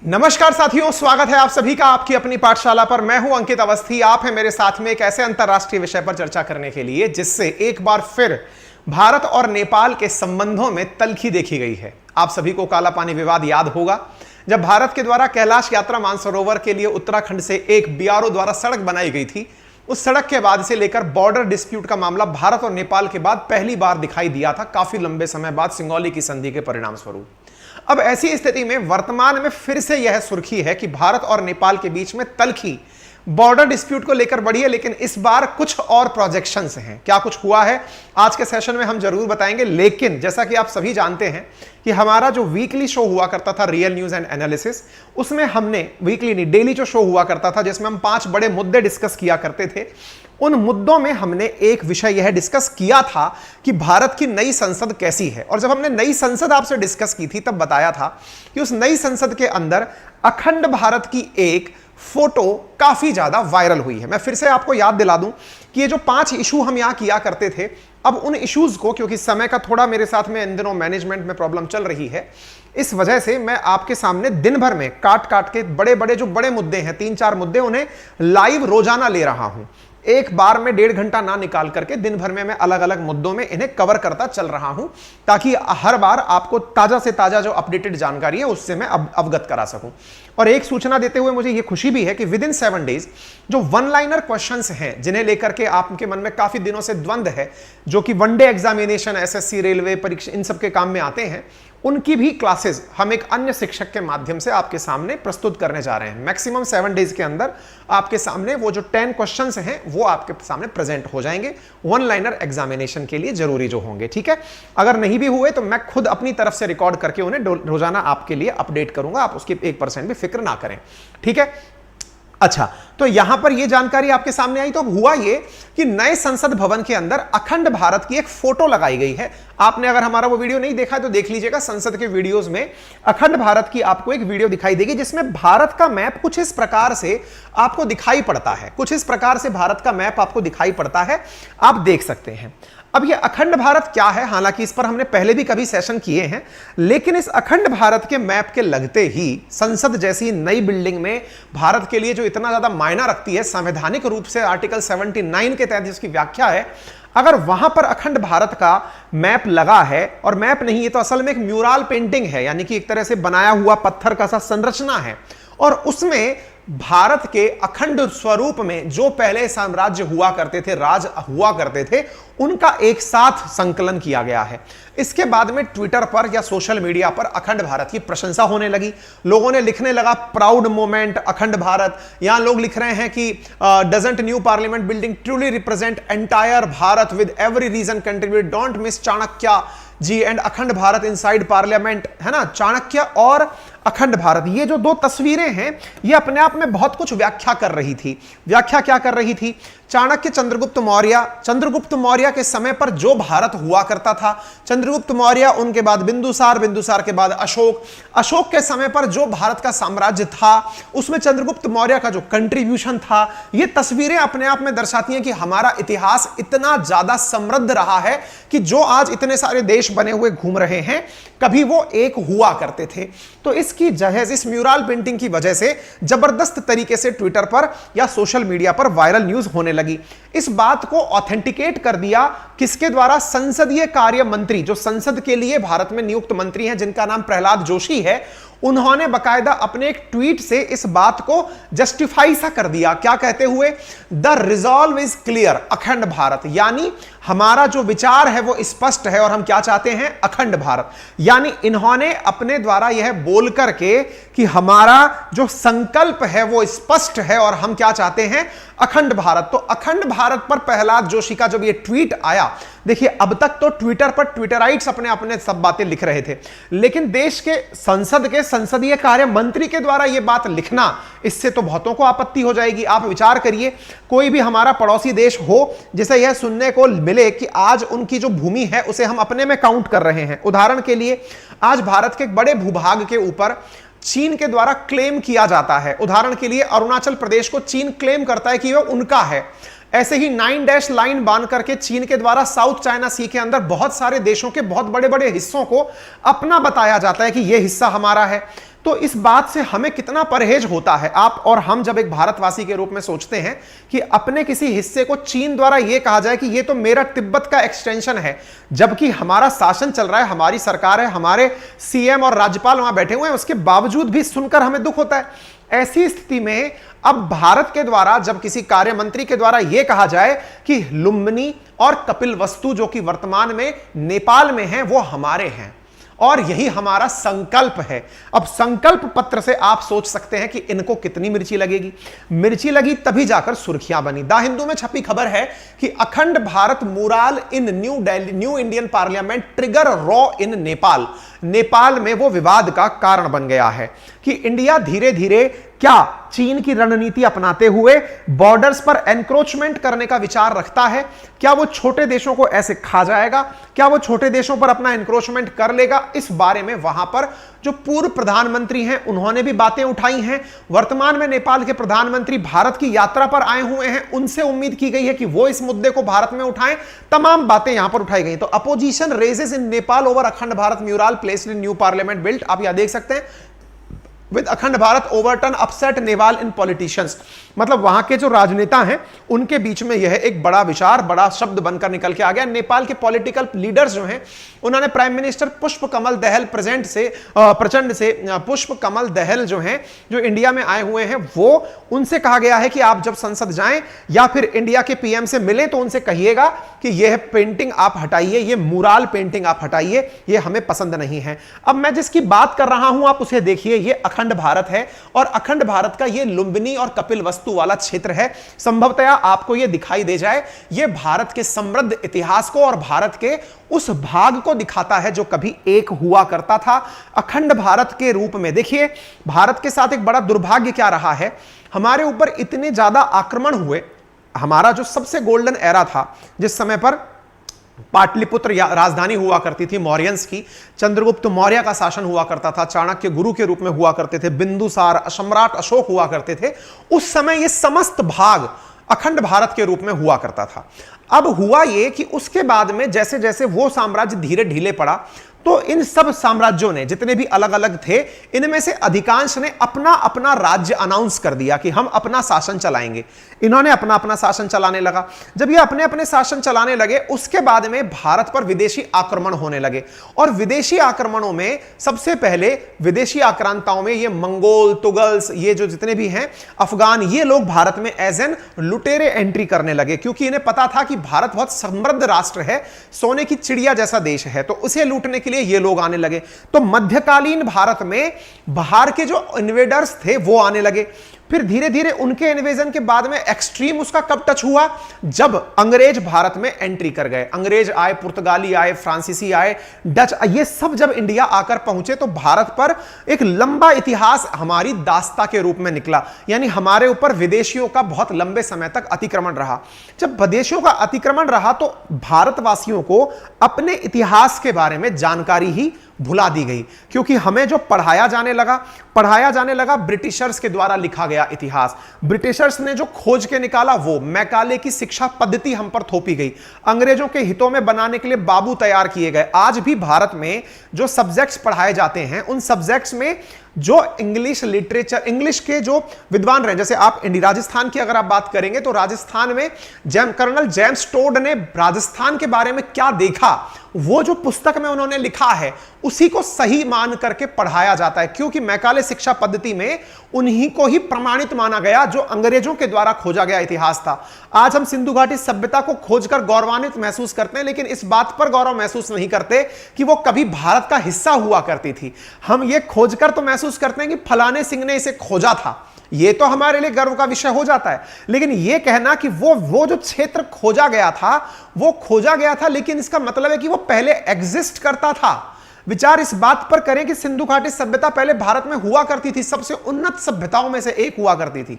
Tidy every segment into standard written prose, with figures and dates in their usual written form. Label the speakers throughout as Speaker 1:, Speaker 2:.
Speaker 1: नमस्कार साथियों, स्वागत है आप सभी का आपकी अपनी पाठशाला पर। मैं हूं अंकित अवस्थी। आप हैं मेरे साथ में एक ऐसे अंतरराष्ट्रीय विषय पर चर्चा करने के लिए जिससे एक बार फिर भारत और नेपाल के संबंधों में तल्खी देखी गई है। आप सभी को काला पानी विवाद याद होगा, जब भारत के द्वारा कैलाश यात्रा मानसरोवर के लिए उत्तराखंड से एक बीआरओ द्वारा सड़क बनाई गई थी। उस सड़क के बाद से लेकर बॉर्डर डिस्प्यूट का मामला भारत और नेपाल के बाद पहली बार दिखाई दिया था, काफी लंबे समय बाद सिंगौली की संधि के परिणाम स्वरूप। अब ऐसी स्थिति में वर्तमान में फिर से यह सुर्खी है कि भारत और नेपाल के बीच में तल्खी बॉर्डर डिस्प्यूट को लेकर बढ़ी है, लेकिन इस बार कुछ और प्रोजेक्शंस हैं। क्या कुछ हुआ है आज के सेशन में हम जरूर बताएंगे। लेकिन जैसा कि आप सभी जानते हैं कि हमारा जो वीकली शो हुआ करता था रियल न्यूज एंड एनालिसिस, उसमें हमने वीकली नहीं डेली जो शो हुआ करता था जिसमें हम 5 बड़े मुद्दे डिस्कस किया करते थे, उन मुद्दों में हमने एक विषय यह डिस्कस किया था कि भारत की नई संसद कैसी है। और जब हमने नई संसद आपसे डिस्कस की थी तब बताया था कि उस नई संसद के अंदर अखंड भारत की एक फोटो काफी ज्यादा वायरल हुई है। मैं फिर से आपको याद दिला दूं कि ये जो 5 इशू हम यहां किया करते थे, अब उन इश्यूज को, क्योंकि समय का थोड़ा मेरे साथ में इन दिनों मैनेजमेंट में प्रॉब्लम चल रही है, इस वजह से मैं आपके सामने दिन भर में काट काट के बड़े बड़े जो बड़े मुद्दे हैं, 3-4 मुद्दे, उन्हें लाइव रोजाना ले रहा हूं। एक बार में 1.5 घंटा ना निकाल करके दिन भर में मैं अलग अलग मुद्दों में इन्हें कवर करता चल रहा हूं, ताकि हर बार आपको ताजा से ताजा जो अपडेटेड जानकारी है उससे मैं अवगत करा सकूं। और एक सूचना देते हुए मुझे यह खुशी भी है कि विद इन 7 डेज जो वन लाइनर क्वेश्चंस हैं, जिन्हें लेकर के आपके मन में काफी दिनों से द्वंद है, जो कि वनडे एग्जामिनेशन, एसएससी, रेलवे परीक्षा, इन सब के काम में आते हैं, उनकी भी क्लासेस हम एक अन्य शिक्षक के माध्यम से आपके सामने प्रस्तुत करने जा रहे हैं। मैक्सिमम 7 डेज के अंदर आपके सामने वो जो 10 क्वेश्चंस हैं वो आपके सामने प्रेजेंट हो जाएंगे, वन लाइनर एग्जामिनेशन के लिए जरूरी जो होंगे। ठीक है, अगर नहीं भी हुए तो मैं खुद अपनी तरफ से रिकॉर्ड करके उन्हें रोजाना आपके लिए अपडेट करूंगा, आप उसकी 1% भी फिक्र ना करें। ठीक है, अच्छा, तो यहां पर यह जानकारी आपके सामने आई। तो अब हुआ यह कि नए संसद भवन के अंदर अखंड भारत की एक फोटो लगाई गई है। आपने अगर हमारा वो वीडियो नहीं देखा है तो देख लीजिएगा। संसद के वीडियोस में अखंड भारत की आपको एक वीडियो दिखाई देगी जिसमें भारत का मैप कुछ इस प्रकार से आपको दिखाई पड़ता है। कुछ इस प्रकार से भारत का मैप आपको दिखाई पड़ता है, आप देख सकते हैं। अब ये अखंड भारत क्या है, हालांकि इस पर हमने पहले भी कभी सेशन किए हैं, लेकिन इस अखंड भारत के मैप के लगते ही संसद जैसी नई बिल्डिंग में भारत के लिए जो इतना ज्यादा मायना रखती है, संवैधानिक रूप से आर्टिकल 79 के तहत जिसकी व्याख्या है, अगर वहां पर अखंड भारत का मैप लगा है, और मैप नहीं, ये तो असल में एक म्यूरल पेंटिंग है, यानी कि एक तरह से बनाया हुआ पत्थर का सा संरचना है, और उसमें भारत के अखंड स्वरूप में जो पहले साम्राज्य हुआ करते थे, राज हुआ करते थे, उनका एक साथ संकलन किया गया है। इसके बाद में ट्विटर पर या सोशल मीडिया पर अखंड भारत की प्रशंसा होने लगी। लोगों ने लिखने लगा प्राउड मोमेंट अखंड भारत। यहां लोग लिख रहे हैं कि doesn't new parliament building truly represent entire Bharat with every region contribute, don't miss Chanakya ji and Akhand Bharat inside parliament, है ना। चाणक्य और अखंड भारत, ये जो 2 तस्वीरें हैं, ये अपने आप में बहुत कुछ व्याख्या कर रही थी। व्याख्या क्या कर रही थी? चाणक्य, चंद्रगुप्त मौर्य के समय पर जो भारत हुआ करता था, चंद्रगुप्त मौर्य, उनके बाद बिंदुसार के बाद अशोक के समय पर जो भारत का साम्राज्य था, उसमें चंद्रगुप्त मौर्य का जो कंट्रीब्यूशन था, ये तस्वीरें अपने आप में दर्शाती हैं कि हमारा इतिहास इतना ज्यादा समृद्ध रहा है कि जो आज इतने सारे देश बने हुए घूम रहे हैं, कभी वो एक हुआ करते थे। तो इसकी जहेज, इस म्यूरल पेंटिंग की वजह से जबरदस्त तरीके से ट्विटर पर या सोशल मीडिया पर वायरल न्यूज होने लगी। इस बात को ऑथेंटिकेट कर दिया किसके द्वारा? संसदीय कार्य मंत्री, जो संसद के लिए भारत में नियुक्त मंत्री हैं, जिनका नाम प्रहलाद जोशी है, उन्होंने बकायदा अपने एक ट्वीट से इस बात को जस्टिफाई सा कर दिया। क्या कहते हुए? द रिजॉल्व इज क्लियर, अखंड भारत, यानी हमारा जो विचार है वो स्पष्ट है और हम क्या चाहते हैं? अखंड भारत। यानी इन्होंने अपने द्वारा यह बोल करके कि हमारा जो संकल्प है वो स्पष्ट है और हम क्या चाहते हैं? अखंड भारत। तो अखंड भारत पर प्रहलाद जोशी का जब ये ट्वीट आया, देखिए अब तक तो ट्विटर पर ट्विटराइट्स अपने अपने सब बातें लिख रहे थे, लेकिन देश के संसद के संसदीय कार्य मंत्री के द्वारा यह बात लिखना, इससे तो बहुतों को आपत्ति हो जाएगी। आप विचार करिए, कोई भी हमारा पड़ोसी देश हो जिसे यह सुनने को मिले कि आज उनकी जो भूमि है उसे हम अपने में काउंट कर रहे हैं। उदाहरण के लिए, आज भारत के बड़े भूभाग के ऊपर चीन के द्वारा क्लेम किया जाता है। उदाहरण के लिए, अरुणाचल प्रदेश को चीन क्लेम करता है कि वह उनका है। ऐसे ही 9 डैश लाइन बांध करके चीन के द्वारा साउथ चाइना सी के अंदर बहुत सारे देशों के बहुत बड़े बड़े हिस्सों को अपना बताया जाता है कि यह हिस्सा हमारा है। तो इस बात से हमें कितना परहेज होता है। आप और हम जब एक भारतवासी के रूप में सोचते हैं कि अपने किसी हिस्से को चीन द्वारा यह कहा जाए कि यह तो मेरा तिब्बत का एक्सटेंशन है, जबकि हमारा शासन चल रहा है, हमारी सरकार है, हमारे सीएम और राज्यपाल वहां बैठे हुए हैं, उसके बावजूद भी सुनकर हमें दुख होता है। ऐसी स्थिति में अब भारत के द्वारा जब किसी कार्य मंत्री के द्वारा यह कहा जाए कि लुम्बिनी और कपिलवस्तु जो कि वर्तमान में नेपाल में हैं वो हमारे हैं और यही हमारा संकल्प है। अब संकल्प पत्र से आप सोच सकते हैं कि इनको कितनी मिर्ची लगेगी। मिर्ची लगी तभी जाकर सुर्खियां बनी। द हिंदू में छपी खबर है कि Akhand Bharat mural in new Indian parliament trigger row in Nepal. Nepal में वो विवाद का कारण बन गया है कि इंडिया धीरे धीरे क्या चीन की रणनीति अपनाते हुए बॉर्डर्स पर एनक्रोचमेंट करने का विचार रखता है। क्या वो छोटे देशों को ऐसे खा जाएगा, क्या वो छोटे देशों पर अपना एनक्रोचमेंट कर लेगा। इस बारे में वहां पर जो पूर्व प्रधानमंत्री हैं उन्होंने भी बातें उठाई हैं। वर्तमान में नेपाल के प्रधानमंत्री भारत की यात्रा पर आए हुए हैं, उनसे उम्मीद की गई है कि वो इस मुद्दे को भारत में उठाएं। तमाम बातें यहां पर उठाई गई। तो अपोजिशन रेजेस इन नेपाल ओवर अखंड Bharat mural placed in new parliament built. आप यहां देख सकते हैं विद अखंड भारत ओवरटर्न अपसेट नेपाल इन पॉलिटिशियंस। मतलब वहां के जो राजनेता हैं उनके बीच में यह एक बड़ा विचार, बड़ा शब्द बनकर निकल के आ गया। नेपाल के पॉलिटिकल लीडर्स जो हैं उन्होंने प्राइम मिनिस्टर पुष्प कमल दहल प्रचंड से पुष्प कमल दहल जो हैं, जो इंडिया में आए हुए हैं, वो उनसे कहा गया है कि आप जब संसद जाएं या फिर इंडिया के पीएम से मिलें तो उनसे कहिएगा कि यह पेंटिंग आप हटाइए, यह मुराल पेंटिंग आप हटाइए, यह हमें पसंद नहीं है। अब मैं जिसकी बात कर रहा हूं आप उसे देखिए, यह अखंड भारत है और अखंड भारत का यह लुम्बिनी और कपिलवस्तु वाला क्षेत्र है। संभवतया आपको यह दिखाई दे जाए, यह भारत के समृद्ध इतिहास को और भारत के उस भाग को दिखाता है जो कभी एक हुआ करता था अखंड भारत के रूप में। देखिए भारत के साथ एक बड़ा दुर्भाग्य क्या रहा है, हमारे ऊपर इतने ज्यादा आक्रमण हुए। हमारा जो सबसे गोल्डन एरा था, जिस समय पर पाटलिपुत्र राजधानी हुआ करती थी मौर्यंस की, चंद्रगुप्त मौर्य का शासन हुआ करता था, चाणक्य गुरु के रूप में हुआ करते थे, बिंदुसार सम्राट अशोक हुआ करते थे, उस समय यह समस्त भाग अखंड भारत के रूप में हुआ करता था। अब हुआ यह कि उसके बाद में जैसे जैसे वो साम्राज्य धीरे ढीले पड़ा तो इन सब साम्राज्यों ने, जितने भी अलग अलग थे, इनमें से अधिकांश ने अपना अपना राज्य अनाउंस कर दिया कि हम अपना शासन चलाएंगे। इन्होंने अपना अपना शासन चलाने लगा। जब ये अपने अपने शासन चलाने लगे उसके बाद में भारत पर विदेशी आक्रमण होने लगे और विदेशी आक्रमणों में सबसे पहले विदेशी आक्रांताओं में ये मंगोल, तुगल्स, ये जो जितने भी हैं, अफगान, ये लोग भारत में एज एन लुटेरे एंट्री करने लगे क्योंकि इन्हें पता था कि भारत बहुत समृद्ध राष्ट्र है, सोने की चिड़िया जैसा देश है, तो उसे लूटने के लिए ये लोग आने लगे। तो मध्यकालीन भारत में बाहर के जो इन्वेडर्स थे वो आने लगे। फिर धीरे धीरे उनके इन्वेजन के बाद में एक्सट्रीम उसका कब टच हुआ, जब अंग्रेज भारत में एंट्री कर गए। अंग्रेज आए, पुर्तगाली आए, फ्रांसीसी आए, डच, ये सब जब इंडिया आकर पहुंचे तो भारत पर एक लंबा इतिहास हमारी दास्ता के रूप में निकला। यानी हमारे ऊपर विदेशियों का बहुत लंबे समय तक अतिक्रमण रहा। जब विदेशियों का अतिक्रमण रहा तो भारतवासियों को अपने इतिहास के बारे में जानकारी ही भुला दी गई क्योंकि हमें जो पढ़ाया जाने लगा ब्रिटिशर्स के द्वारा लिखा गया इतिहास। ब्रिटिशर्स ने जो खोज के निकाला वो मैकाले की शिक्षा पद्धति हम पर थोपी गई। अंग्रेजों के हितों में बनाने के लिए बाबू तैयार किए गए। आज भी भारत में जो सब्जेक्ट्स पढ़ाए जाते हैं उन सब्जेक्ट्स में जो इंग्लिश लिटरेचर, इंग्लिश के जो विद्वान रहे, जैसे आप राजस्थान की अगर आप बात करेंगे तो राजस्थान में कर्नल जेम्स टोड ने राजस्थान के बारे में क्या देखा, वो जो पुस्तक में उन्होंने लिखा है उसी को सही मान करके पढ़ाया जाता है क्योंकि मैकाले शिक्षा पद्धति में उन्हीं को ही प्रमाणित माना गया जो अंग्रेजों के द्वारा खोजा गया इतिहास था। आज हम सिंधु घाटी सभ्यता को खोजकर गौरवान्वित महसूस करते हैं लेकिन इस बात पर गौरव महसूस नहीं करते कि वो कभी भारत का हिस्सा हुआ करती थी। हम ये खोजकर तो महसूस करते हैं कि फलाने सिंह ने इसे खोजा था, ये तो हमारे लिए गर्व का विषय हो जाता है, लेकिन ये कहना कि वो जो क्षेत्र खोजा गया था वो खोजा गया था लेकिन इसका मतलब है कि वो पहले एग्जिस्ट करता था। विचार इस बात पर करें कि सिंधु घाटी सभ्यता पहले भारत में हुआ करती थी, सबसे उन्नत सभ्यताओं में से एक हुआ करती थी।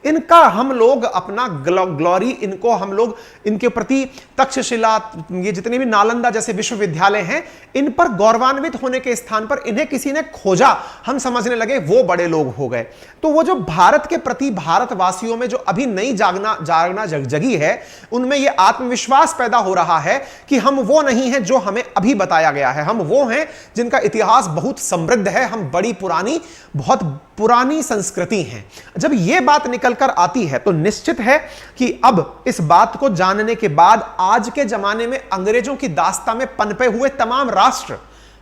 Speaker 1: इनका हम लोग अपना ग्लोरी, इनको हम लोग इनके प्रति तक्षशिला, ये जितने भी नालंदा जैसे विश्वविद्यालय हैं, इन पर गौरवान्वित होने के स्थान पर इन्हें किसी ने खोजा, हम समझने लगे वो बड़े लोग हो गए। तो वो जो भारत के प्रति भारतवासियों में जो अभी नई जागना जगी है, उनमें ये आत्मविश्वास पैदा हो रहा है कि हम वो नहीं हैं जो हमें अभी बताया गया है, हम वो हैं जिनका इतिहास बहुत समृद्ध है, हम बड़ी पुरानी, बहुत पुरानी संस्कृति हैं। जब ये बात निकल कर आती है तो निश्चित है कि अब इस बात को जानने के बाद आज के जमाने में अंग्रेजों की दास्ता में पनपे हुए तमाम राष्ट्र,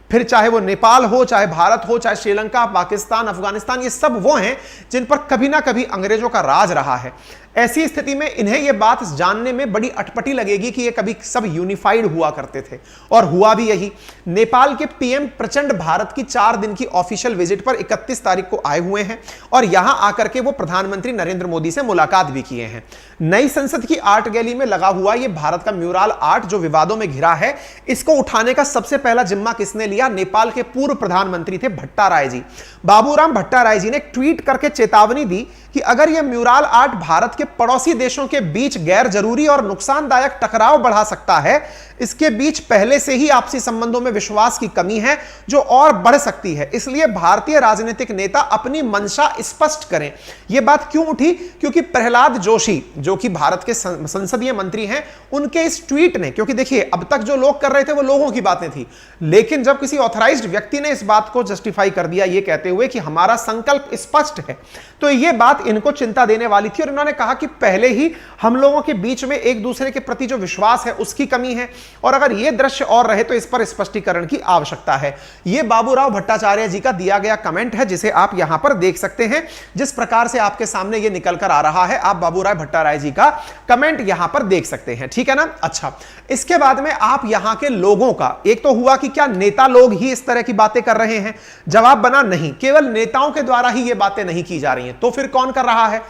Speaker 1: फिर चाहे वो नेपाल हो, चाहे भारत हो, चाहे श्रीलंका, पाकिस्तान, अफगानिस्तान, ये सब वो हैं जिन पर कभी ना कभी अंग्रेजों का राज रहा है। ऐसी स्थिति में इन्हें यह बात जानने में बड़ी अटपटी लगेगी कि ये कभी सब यूनिफाइड हुआ करते थे, और हुआ भी यही। नेपाल के पीएम प्रचंड भारत की 4 दिन की ऑफिशियल विजिट पर 31 तारीख को आए हुए हैं और यहां आकर के वो प्रधानमंत्री नरेंद्र मोदी से मुलाकात भी किए हैं। नई संसद की आर्ट गैलरी में लगा हुआ ये भारत का म्यूरल आर्ट जो विवादों में घिरा है, इसको उठाने का सबसे पहला जिम्मा किसने लिया? नेपाल के पूर्व प्रधानमंत्री थे भट्टाराय जी। बाबूराम भट्टाराय जी ने ट्वीट करके चेतावनी दी कि अगर यह म्यूरल आर्ट भारत के पड़ोसी देशों के बीच गैर जरूरी और नुकसानदायक टकराव बढ़ा सकता है, इसके बीच पहले से ही आपसी संबंधों में विश्वास की कमी है जो और बढ़ सकती है, इसलिए भारतीय राजनीतिक नेता अपनी मंशा स्पष्ट करें। यह बात क्यों उठी? क्योंकि प्रहलाद जोशी जो कि भारत के संसदीय मंत्री हैं, उनके इस ट्वीट ने, क्योंकि देखिए अब तक जो लोग कर रहे थे वो लोगों की बातें थी, लेकिन जब किसी ऑथराइज्ड व्यक्ति ने इस बात को जस्टिफाई कर दिया ये कहते हुए कि हमारा संकल्प स्पष्ट है, तो यह बात इनको चिंता देने वाली थी। और इन्होंने कहा कि पहले ही हम लोगों के बीच में एक दूसरे के प्रति जो विश्वास है उसकी कमी है, और अगर यह दृश्य और रहे तो इस पर स्पष्टीकरण की आवश्यकता है। यह बाबूराव भट्टाचार्य जी का दिया गया कमेंट है जिसे आप यहां पर देख सकते हैं। जिस प्रकार से आपके सामने यह निकल कर आ रहा है, आप बाबूराव भट्टाचार्य जी का कमेंट यहां पर देख सकते हैं, ठीक है ना। अच्छा, इसके बाद में आप यहां के लोगों का, एक तो हुआ कि क्या नेता लोग ही इस तरह की बातें कर रहे हैं? जवाब बना नहीं, केवल नेताओं के द्वारा ही यह बातें नहीं की जा रही हैं। तो फिर कौन कर रहा है?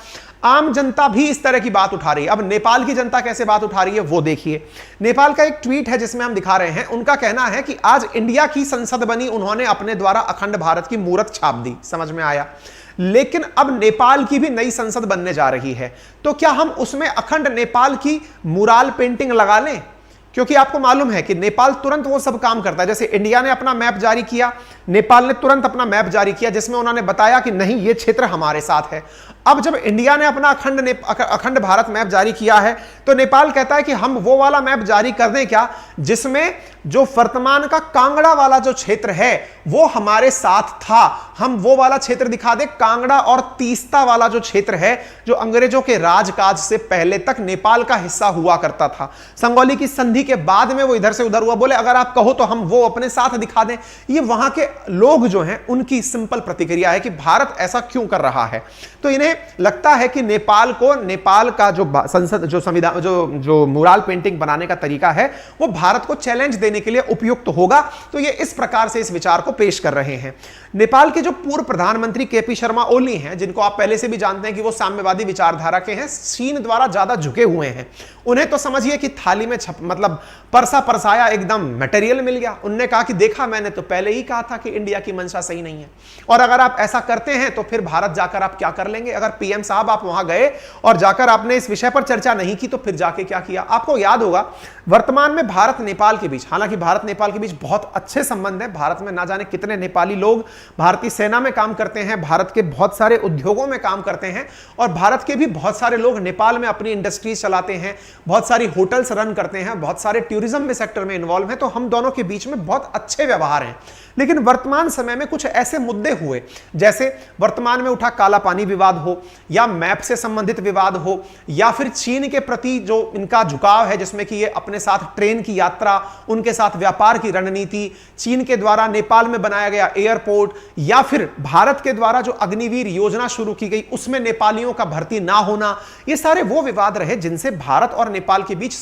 Speaker 1: आम जनता भी इस तरह की बात उठा रही है। अब नेपाल की जनता कैसे बात उठा रही है वो देखिए। नेपाल का एक ट्वीट है जिसमें हम दिखा रहे हैं, उनका कहना है कि आज इंडिया की संसद बनी, उन्होंने अपने द्वारा अखंड भारत की मूरत छाप दी, समझ में आया। लेकिन अब नेपाल की भी नई संसद बनने जा रही है, तो क्या हम उसमें अखंड नेपाल की मुराल पेंटिंग लगा लें? क्योंकि आपको मालूम है कि नेपाल तुरंत वो सब काम करता है। जैसे इंडिया ने अपना मैप जारी किया, नेपाल ने तुरंत अपना मैप जारी किया जिसमें उन्होंने बताया कि नहीं ये क्षेत्र हमारे साथ है। अब जब इंडिया ने अपना अखंड भारत मैप जारी किया है तो नेपाल कहता है कि हम वो वाला मैप जारी कर दें क्या, जिसमें जो वर्तमान का कांगड़ा वाला जो क्षेत्र है वो हमारे साथ था, हम वो वाला क्षेत्र दिखा दें। कांगड़ा और तीस्ता वाला जो क्षेत्र है जो अंग्रेजों के राजकाज से पहले तक नेपाल का हिस्सा हुआ करता था, संगौली की संधि के बाद में वो इधर से उधर हुआ। बोले अगर आप कहो तो हम वो अपने साथ दिखा दें। ये वहां के लोग जो हैं उनकी सिंपल प्रतिक्रिया है कि भारत ऐसा क्यों कर रहा है। तो इन्हें लगता है कि नेपाल को, नेपाल का जो संसद, जो संविधान, जो मुराल पेंटिंग बनाने का तरीका है वो भारत को चैलेंज देने के लिए उपयुक्त होगा। तो ये इस प्रकार से इस विचार को पेश कर रहे हैं। नेपाल के जो पूर्व प्रधानमंत्री केपी शर्मा ओली हैं, जिनको आप पहले से भी जानते हैं कि वो साम्यवादी विचारधारा के हैं, चीन द्वारा ज्यादा झुके हुए हैं। उन्हें तो समझिए कि थाली में मतलब परसा परसाया एकदम मटेरियल मिल गया। उन्होंने कहा कि देखा, मैंने तो पहले ही कहा था कि इंडिया की मंशा सही नहीं है, और अगर आप ऐसा करते हैं तो फिर भारत जाकर आप क्या कर लेंगे? अगर पीएम साहब आप वहां गए और जाकर आपने इस विषय पर चर्चा नहीं की तो फिर जाके क्या किया? आपको याद होगा वर्तमान में भारत नेपाल के बीच, हालांकि भारत नेपाल के बीच बहुत अच्छे संबंध है। भारत में ना जाने कितने नेपाली लोग भारतीय सेना में काम करते हैं, भारत के बहुत सारे उद्योगों में काम करते हैं, और भारत के भी बहुत सारे लोग नेपाल में अपनी इंडस्ट्रीज चलाते हैं, बहुत सारी होटल्स रन करते हैं, बहुत सारे टूरिज्म में सेक्टर में इन्वॉल्व हैं। तो हम दोनों के बीच में बहुत अच्छे व्यवहार हैं। लेकिन वर्तमान समय में कुछ ऐसे मुद्दे हुए, जैसे वर्तमान में उठा काला पानी विवाद हो, या मैप से संबंधित विवाद हो, या फिर चीन के प्रति जो इनका झुकाव है, जिसमें कि ये अपने साथ ट्रेन की यात्रा, उनके साथ व्यापार की रणनीति, चीन के द्वारा नेपाल में बनाया गया एयरपोर्ट, या फिर भारत के द्वारा जो अग्निवीर योजना शुरू की गई उसमें नेपालियों का भर्ती ना होना, ये सारे वो विवाद रहे जिनसे भारत और नेपाल के बीच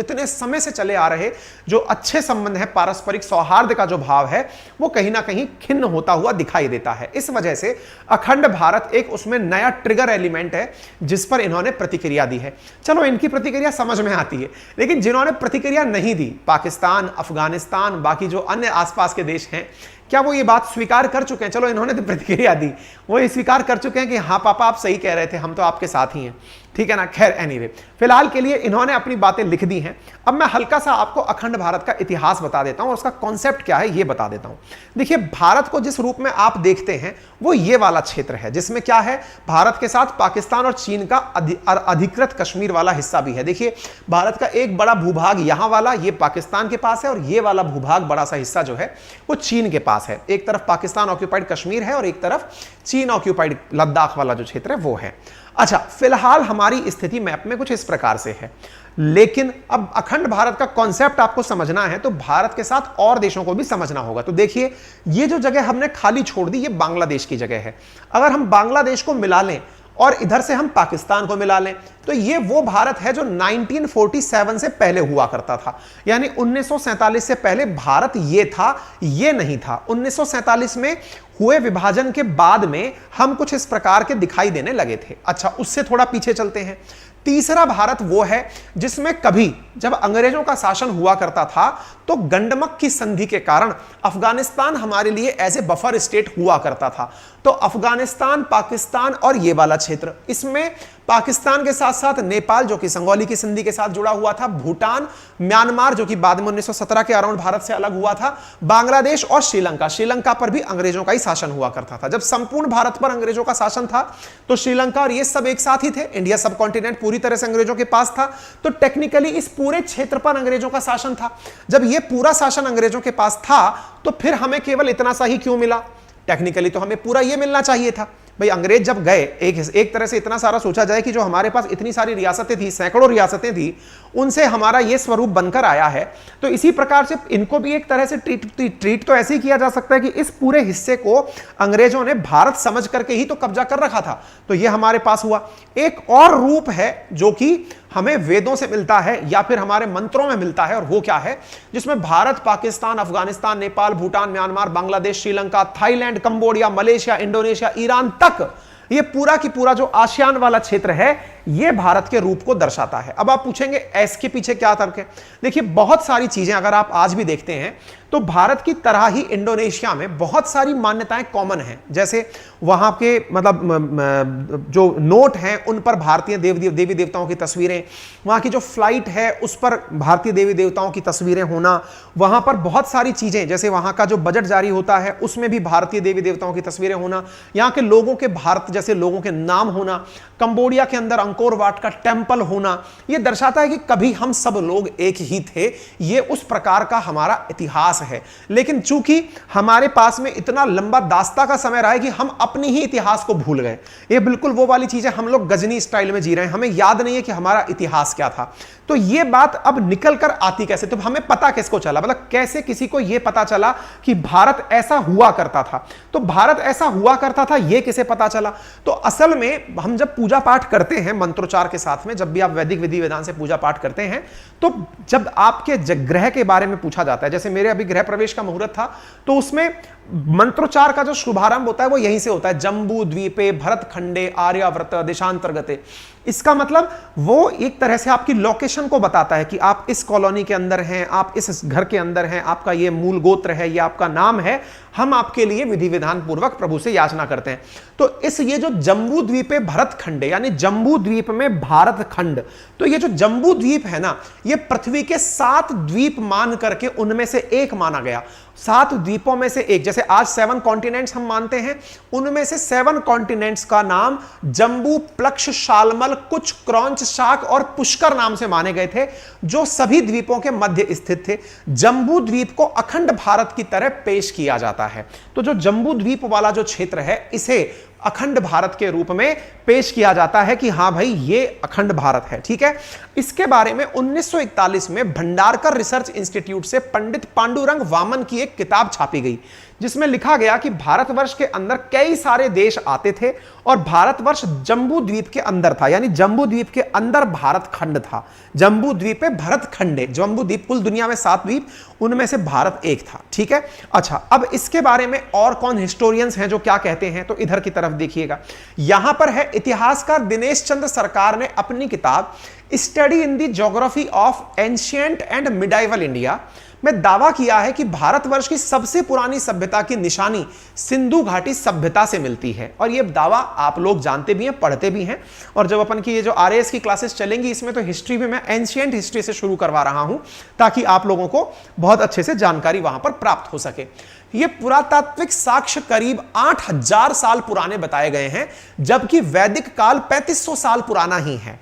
Speaker 1: इतने समय से चले आ रहे जो अच्छे संबंध है, पारस्परिक सौहार्द का जो भाव है वो कहीं ना कहीं खिन्न होता हुआ दिखाई देता है। इस वजह से अखंड भारत एक उसमें नया ट्रिगर एलिमेंट है जिस पर इन्होंने प्रतिक्रिया दी है। चलो, इनकी प्रतिक्रिया समझ में आती है, लेकिन जिन्होंने प्रतिक्रिया नहीं दी, पाकिस्तान, अफगानिस्तान, बाकी जो अन्य आसपास के देश हैं, क्या वो ये बात स्वीकार कर चुके हैं? चलो इन्होंने तो प्रतिक्रिया दी, वो ये स्वीकार कर चुके हैं कि हाँ पापा आप सही कह रहे थे, हम तो आपके साथ ही हैं, ठीक है ना। खैर एनीवे, फिलहाल के लिए इन्होंने अपनी बातें लिख दी हैं। अब मैं हल्का सा आपको अखंड भारत का इतिहास बता देता हूं और उसका कॉन्सेप्ट क्या है ये बता देता हूं। देखिए, भारत को जिस रूप में आप देखते हैं वो ये वाला क्षेत्र है, जिसमें क्या है, भारत के साथ पाकिस्तान और चीन का अधिकृत कश्मीर वाला हिस्सा भी है। देखिए, भारत का एक बड़ा भूभाग यहां वाला, ये पाकिस्तान के पास है, और ये वाला भूभाग बड़ा सा हिस्सा जो है वो चीन के पास है। एक तरफ पाकिस्तान ऑक्यूपाइड कश्मीर है और एक तरफ चीन ऑक्यूपाइड लद्दाख वाला जो क्षेत्र है वो है। अच्छा, फिलहाल हमारी स्थिति मैप में कुछ इस प्रकार से है, लेकिन अब अखंड भारत का कॉन्सेप्ट आपको समझना है तो भारत के साथ और देशों को भी समझना होगा। तो देखिए, ये जो जगह हमने खाली छोड़ दी, ये बांग्लादेश की जगह है। अगर हम बांग्लादेश को मिला लें और इधर से हम पाकिस्तान को मिला लें तो ये वो भारत है जो 1947 से पहले हुआ करता था। यानी 1947 से पहले भारत ये था, ये नहीं था। 1947 में हुए विभाजन के बाद में हम कुछ इस प्रकार के दिखाई देने लगे थे। अच्छा, उससे थोड़ा पीछे चलते हैं। तीसरा भारत वो है जिसमें कभी जब अंग्रेजों का शासन हुआ करता था तो गंडमक की संधि के कारण अफगानिस्तान हमारे लिए एज ए बफर स्टेट हुआ करता था। तो अफगानिस्तान, पाकिस्तान और ये वाला क्षेत्र, इसमें पाकिस्तान के साथ साथ नेपाल जो कि संगौली की संधि के साथ जुड़ा हुआ था, भूटान, म्यांमार जो कि बाद में 1917 के अराउंड भारत से अलग हुआ था, बांग्लादेश और श्रीलंका। श्रीलंका पर भी अंग्रेजों का ही शासन हुआ करता था। जब संपूर्ण भारत पर अंग्रेजों का शासन था तो श्रीलंका और ये सब एक साथ ही थे। इंडिया सब कॉन्टिनेंट पूरी तरह से अंग्रेजों के पास था, तो टेक्निकली इस पूरे क्षेत्र पर अंग्रेजों का शासन था। जब ये पूरा शासन अंग्रेजों के पास था तो फिर हमें केवल इतना सा ही क्यों मिला? टेक्निकली तो हमें पूरा ये मिलना चाहिए था। भाई अंग्रेज जब गए, एक तरह से इतना सारा सोचा जाए कि जो हमारे पास इतनी सारी रियासतें थी, सैकड़ों रियासतें थी, उनसे हमारा ये स्वरूप बनकर आया है। तो इसी प्रकार से इनको भी एक तरह से ट्रीट तो ऐसे ही किया जा सकता है कि इस पूरे हिस्से को अंग्रेजों ने भारत समझ करके ही तो कब्जा कर रखा था। तो ये हमारे पास हुआ। एक और रूप है जो कि हमें वेदों से मिलता है या फिर हमारे मंत्रों में मिलता है, और वो क्या है, जिसमें Bharat, Pakistan, Afghanistan, Nepal, Bhutan, Myanmar, Bangladesh, Sri Lanka, Thailand, Cambodia, Malaysia, Indonesia, Iran तक, ये पूरा की पूरा जो आसियान वाला क्षेत्र है ये भारत के रूप को दर्शाता है। अब आप पूछेंगे एस के पीछे क्या तर्क है? देखिए, बहुत सारी चीजें अगर आप आज भी देखते हैं तो भारत की तरह ही इंडोनेशिया में बहुत सारी मान्यताएं कॉमन हैं। जैसे वहां के मतलब जो नोट हैं उन पर भारतीय देवी देवताओं की तस्वीरें, वहां की जो फ्लाइट है उस पर भारतीय देवी देवताओं की तस्वीरें होना, वहां पर बहुत सारी चीजें, जैसे वहां का जो बजट जारी होता है उसमें भी भारतीय देवी देवताओं की तस्वीरें होना, यहाँ के लोगों के भारत जैसे लोगों के नाम होना, कंबोडिया के अंदर अंकोर वाट का टेंपल होना, यह दर्शाता है कि कभी हम सब लोग एक ही थे। ये उस प्रकार का हमारा इतिहास है। लेकिन चूंकि हमारे पास में इतना लंबा दास्ता का समय रहा है कि हम अपनी ही इतिहास को भूल गए। ये बिल्कुल वो वाली चीज है, हम लोग गजनी स्टाइल में जी रहे हैं, हमें याद नहीं है कि हमारा इतिहास क्या था। तो ये बात अब निकल कर आती कैसे? तो हमें पता किसको चला, मतलब कैसे किसी को यह पता चला कि भारत ऐसा हुआ करता था? तो भारत ऐसा हुआ करता था ये किसे पता चला? तो असल में हम जब पूजा पाठ करते हैं मंत्रोच्चार के साथ में, जब भी आप वैदिक विधि विधान से पूजा पाठ करते हैं, तो जब आपके ग्रह के बारे में पूछा जाता है, जैसे मेरे अभी गृह प्रवेश का मुहूर्त था, तो उसमें मंत्रोच्चार का जो शुभारंभ होता है वो यहीं से होता है, जम्बू द्वीपे भरत खंडे आर्यावर्त देशांतर्गते। इसका मतलब वो एक तरह से आपकी लोकेशन को बताता है कि आप इस कॉलोनी के अंदर हैं, आप इस घर के अंदर हैं, आपका ये मूल गोत्र है, ये आपका नाम है, हम आपके लिए विधि विधान पूर्वक प्रभु से याचना करते हैं। तो इस ये जो जम्बू द्वीपे भरत खंडे यानी जम्बू द्वीप में भारत खंड, तो ये जो जम्बू द्वीप है ना, ये पृथ्वी के 7 द्वीप मान करके उनमें से एक माना गया। 7 द्वीपों में से एक, जैसे आज 7 कॉन्टिनेंट्स हम मानते हैं, उनमें से 7 कॉन्टिनेंट्स का नाम जम्बू, प्लक्ष, शालमल, कुछ, क्रौंच, शाक और पुष्कर नाम से माने गए थे, जो सभी द्वीपों के मध्य स्थित थे। जम्बू द्वीप को अखंड भारत की तरह पेश किया जाता है। तो जो जम्बू द्वीप वाला जो क्षेत्र है, इसे अखंड भारत के रूप में पेश किया जाता है कि हां भाई ये अखंड भारत है। ठीक है, इसके बारे में 1941 में भंडारकर रिसर्च इंस्टीट्यूट से पंडित पांडुरंग वामन की एक किताब छापी गई, जिसमें लिखा गया कि भारतवर्ष के अंदर कई सारे देश आते थे और भारतवर्ष जम्बू द्वीप के अंदर था, यानी जम्बू द्वीप के अंदर भारत खंड था। जम्बू द्वीप पे भरत खंडे, जम्बू द्वीप कुल दुनिया में 7 द्वीप, उनमें से भारत एक था। ठीक है, अच्छा, अब इसके बारे में और कौन हिस्टोरियंस हैं जो क्या कहते हैं, तो इधर की तरफ देखिएगा। यहां पर है इतिहासकार दिनेश चंद्र सरकार ने अपनी किताब study in the geography of ancient and medieval India में दावा किया है कि भारतवर्ष की सबसे पुरानी सभ्यता की निशानी सिंधु घाटी सभ्यता से मिलती है। और यह दावा आप लोग जानते भी हैं, पढ़ते भी हैं। और जब अपन की ये जो आरएएस की क्लासेस चलेंगी, इसमें तो हिस्ट्री भी मैं एंशिएंट हिस्ट्री से शुरू करवा रहा हूं, ताकि आप लोगों को बहुत अच्छे से जानकारी वहां पर प्राप्त हो सके। ये पुरातात्विक साक्ष्य करीब 8000 साल पुराने बताए गए हैं, जबकि वैदिक काल 3500 साल पुराना ही है।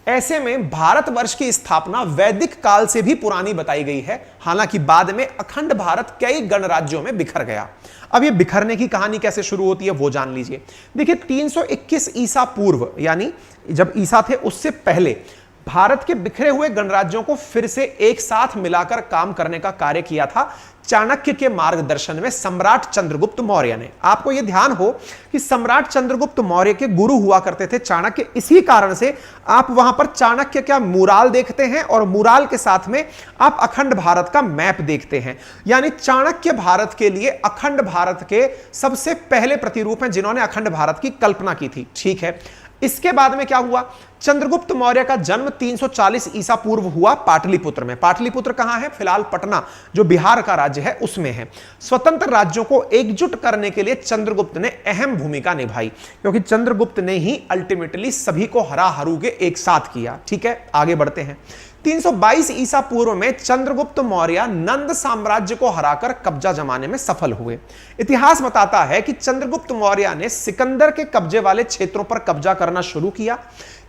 Speaker 1: ऐसे में भारतवर्ष की स्थापना वैदिक काल से भी पुरानी बताई गई है। हालांकि बाद में अखंड भारत कई गणराज्यों में बिखर गया। अब ये बिखरने की कहानी कैसे शुरू होती है वो जान लीजिए। देखिए 321 ईसा पूर्व, यानी जब ईसा थे उससे पहले, भारत के बिखरे हुए गणराज्यों को फिर से एक साथ मिलाकर काम करने का कार्य किया था चाणक्य के मार्गदर्शन में सम्राट चंद्रगुप्त मौर्य ने। आपको यह ध्यान हो कि सम्राट चंद्रगुप्त मौर्य के गुरु हुआ करते थे चाणक्य। इसी कारण से आप वहां पर चाणक्य का मुराल देखते हैं और मुराल के साथ में आप अखंड भारत का मैप देखते हैं। यानी चाणक्य भारत के लिए अखंड भारत के सबसे पहले प्रतिरूप हैं जिन्होंने अखंड भारत की कल्पना की थी। ठीक है, इसके बाद में क्या हुआ? चंद्रगुप्त मौर्य का जन्म 340 ईसा पूर्व हुआ पाटलिपुत्र में। पाटलिपुत्र कहां है? फिलहाल पटना, जो बिहार का राज्य है, उसमें है। स्वतंत्र राज्यों को एकजुट करने के लिए चंद्रगुप्त ने अहम भूमिका निभाई, क्योंकि चंद्रगुप्त ने ही अल्टीमेटली सभी को हरा हरू के एक साथ किया। ठीक है, आगे बढ़ते हैं। 322 ईसा पूर्व में चंद्रगुप्त मौर्य नंद साम्राज्य को हराकर कब्जा जमाने में सफल हुए। इतिहास बताता है कि चंद्रगुप्त मौर्य ने सिकंदर के कब्जे वाले क्षेत्रों पर कब्जा करना शुरू किया।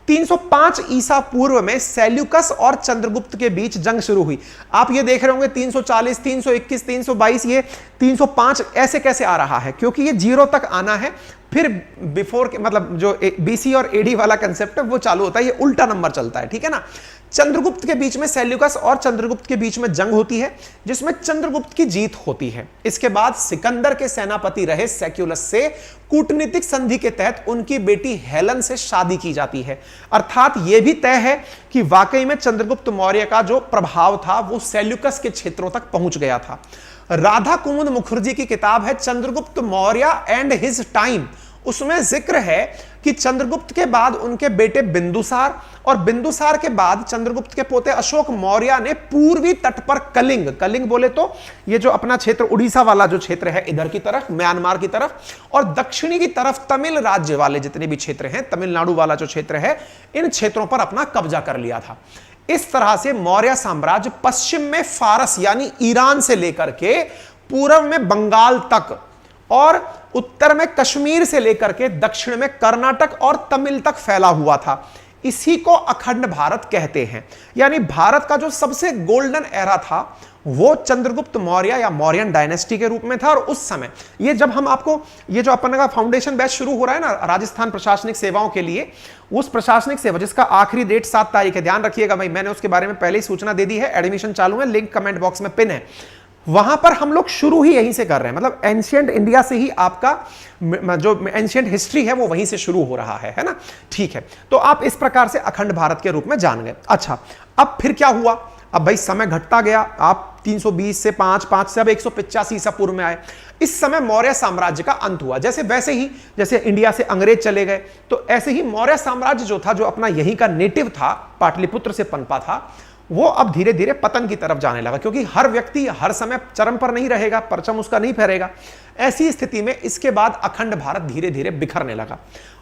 Speaker 1: 305 ईसा पूर्व में सेल्यूकस और चंद्रगुप्त के बीच जंग शुरू हुई। आप ये देख रहे होंगे 340, 321, 322, ये 305 ऐसे कैसे आ रहा है? क्योंकि ये 0 तक आना है, फिर बिफोर के मतलब जो बीसी और एडी वाला कंसेप्ट है वो चालू होता है, ये उल्टा नंबर चलता है। ठीक है ना? चंद्रगुप्त के बीच में सेल्यूकस और चंद्रगुप्त के बीच में जंग होती है, जिसमें चंद्रगुप्त की जीत होती है। इसके बाद सिकंदर के सेनापति रहे सेक्युलस से कूटनीतिक संधि के तहत उनकी बेटी हेलन से शादी की जाती है। अर्थात यह भी तय है कि वाकई में चंद्रगुप्त मौर्य का जो प्रभाव था वो सेल्यूकस के क्षेत्रों तक पहुंच गया था। राधा कुमुद मुखर्जी की किताब है Chandragupta Maurya and his time. उसमें जिक्र है कि चंद्रगुप्त के बाद उनके बेटे बिंदुसार और बिंदुसार के बाद चंद्रगुप्त के पोते अशोक मौर्य ने पूर्वी तट पर कलिंग, कलिंग बोले तो ये जो अपना क्षेत्र उड़ीसा वाला जो क्षेत्र है इधर की तरफ, म्यांमार की तरफ, और दक्षिणी की तरफ तमिल राज्य वाले जितने भी क्षेत्र हैं, तमिलनाडु वाला जो क्षेत्र है, इन क्षेत्रों पर अपना कब्जा कर लिया था। इस तरह से मौर्य साम्राज्य पश्चिम में फारस यानी ईरान से लेकर के पूर्व में बंगाल तक और उत्तर में कश्मीर से लेकर के दक्षिण में कर्नाटक और तमिल तक फैला हुआ था। इसी को अखंड भारत कहते हैं। यानी भारत का जो सबसे गोल्डन एरा था वो चंद्रगुप्त मौर्य या मौर्यन डायनेस्टी के रूप में था। और उस समय ये जब हम आपको ये जो अपन का फाउंडेशन बैच शुरू हो रहा है ना राजस्थान प्रशासनिक सेवाओं के लिए, उस प्रशासनिक सेवा जिसका आखिरी डेट 7 तारीख है, ध्यान रखिएगा भाई, मैंने उसके बारे में पहले ही सूचना दे दी है। एडमिशन चालू है, लिंक कमेंट बॉक्स में पिन है। वहां पर हम लोग शुरू ही यहीं से कर रहे हैं, मतलब एंशिएंट इंडिया से ही आपका जो एंशिएंट हिस्ट्री है वो वहीं से शुरू हो रहा है ना? ठीक है, तो आप इस प्रकार से अखंड भारत के रूप में जान गए। अच्छा, अब फिर क्या हुआ? अब भाई समय घटता गया, आप 320 से 5 से अब 185 ईसा पूर्व में आए। इस समय मौर्य साम्राज्य का अंत हुआ। वैसे ही जैसे इंडिया से अंग्रेज चले गए, तो ऐसे ही मौर्य साम्राज्य जो था, जो अपना यहीं का नेटिव था, पाटलिपुत्र से पनपा था, वो अब धीरे धीरे पतन की तरफ जाने लगा। क्योंकि हर व्यक्ति हर समय चरम पर नहीं रहेगा, परचम उसका नहीं फहरेगा। ऐसी स्थिति में इसके बाद अखंड भारत धीरे धीरे बिखरने लगा।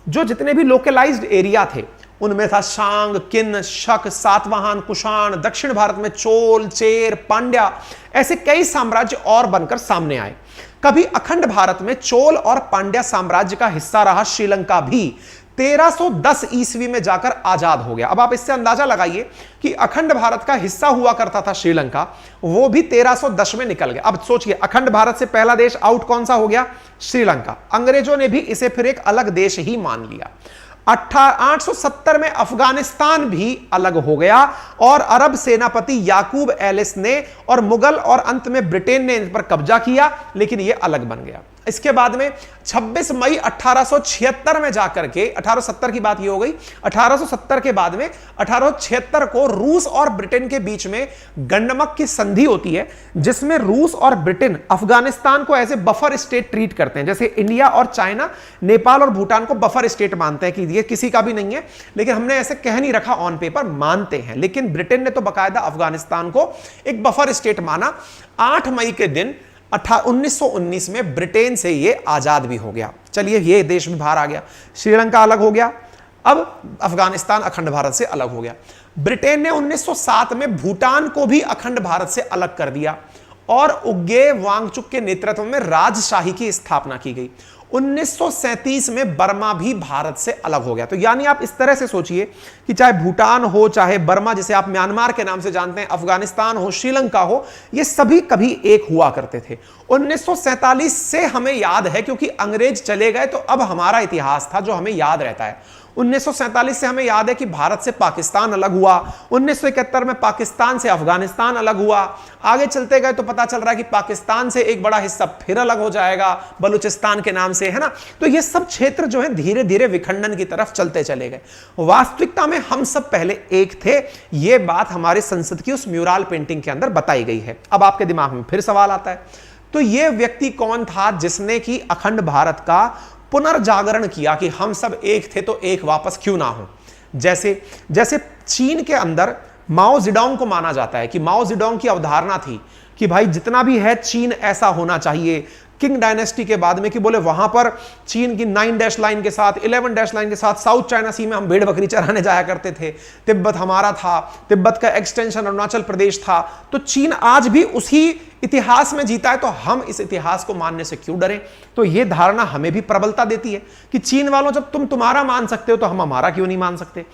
Speaker 1: जो जितने भी लोकलाइज्ड एरिया थे उनमें था शांग, किन, शक, सातवाहन, कुषाण, दक्षिण भारत में चोल, चेर, पांड्या, ऐसे कई साम्राज्य और बनकर सामने आए। कभी अखंड भारत में चोल और पांड्या साम्राज्य का हिस्सा रहा श्रीलंका भी 1310 ईस्वी में जाकर आजाद हो गया। अब आप इससे अंदाजा लगाइए कि अखंड भारत का हिस्सा हुआ करता था श्रीलंका, वो भी 1310 में निकल गया। अब सोचिए, अखंड भारत से पहला देश आउट कौन सा हो गया? श्रीलंका। अंग्रेजों ने भी इसे फिर एक अलग देश ही मान लिया। 870 में अफगानिस्तान भी अलग हो गया और अरब सेनापति याकूब एलिस ने और मुगल और अंत में ब्रिटेन ने इन पर कब्जा किया, लेकिन यह अलग बन गया। इसके बाद में 26 मई 1876 में जाकर के, 1870 की बात ये हो गई, 1870 के बाद में 1876 को रूस और ब्रिटेन के बीच में गंडमक की संधि होती है, जिसमें रूस और ब्रिटेन अफगानिस्तान को as a buffer state treat करते हैं। जैसे इंडिया और चाइना नेपाल और भूटान को बफर स्टेट मानते हैं कि ये किसी का भी नहीं है, लेकिन हमने ऐसे कह नहीं रखा, ऑन पेपर मानते हैं। लेकिन ब्रिटेन ने तो बाकायदा अफगानिस्तान को एक बफर स्टेट माना। 8 मई के दिन 1919 में ब्रिटेन से ये आजाद भी हो गया। चलिए, ये देश भी बाहर आ गया, श्रीलंका अलग हो गया, अब अफगानिस्तान अखंड भारत से अलग हो गया। ब्रिटेन ने 1907 में भूटान को भी अखंड भारत से अलग कर दिया और उगे वांगचुक के नेतृत्व में राजशाही की स्थापना की गई। 1937 में बर्मा भी भारत से अलग हो गया। तो यानी आप इस तरह से सोचिए कि चाहे भूटान हो, चाहे बर्मा जिसे आप म्यांमार के नाम से जानते हैं, अफगानिस्तान हो, श्रीलंका हो, ये सभी कभी एक हुआ करते थे। 1947 से हमें याद है क्योंकि अंग्रेज चले गए, तो अब हमारा इतिहास था जो हमें याद रहता है। 1947 से हमें याद है कि भारत से पाकिस्तान अलग हुआ, 1971 में पाकिस्तान से अफगानिस्तान अलग हुआ, आगे चलते गए तो पता चल रहा है कि पाकिस्तान से एक बड़ा हिस्सा फिर अलग हो जाएगा बलूचिस्तान के नाम से, है ना। तो ये सब क्षेत्र जो है धीरे धीरे विखंडन की तरफ चलते चले गए। वास्तविकता में हम सब पहले एक थे, ये बात हमारे संसद की उस म्यूरल पेंटिंग के अंदर बताई गई है। अब आपके दिमाग में फिर सवाल आता है, तो ये व्यक्ति कौन था जिसने कि अखंड भारत का पुनर्जागरण किया कि हम सब एक थे तो एक वापस क्यों ना हो। जैसे चीन के अंदर माओ जेडोंग को माना जाता है कि माओ जेडोंग की अवधारणा थी कि भाई जितना भी है चीन ऐसा होना चाहिए, किंग डायनेस्टी के बाद में, कि बोले वहां पर चीन की 9 डैश लाइन के साथ, 11 डैश लाइन के साथ साउथ चाइना सी में हम भेड़ बकरी चराने जाया करते थे, तिब्बत हमारा था, तिब्बत का एक्सटेंशन अरुणाचल प्रदेश था। तो चीन आज भी उसी इतिहास में जीता है, तो हम इस इतिहास को मानने से क्यों डरें। तो यह धारणा हमें भी प्रबलता देती है कि चीन वालों, जब तुम तुम्हारा मान सकते हो तो हम हमारा क्यों नहीं मान सकते।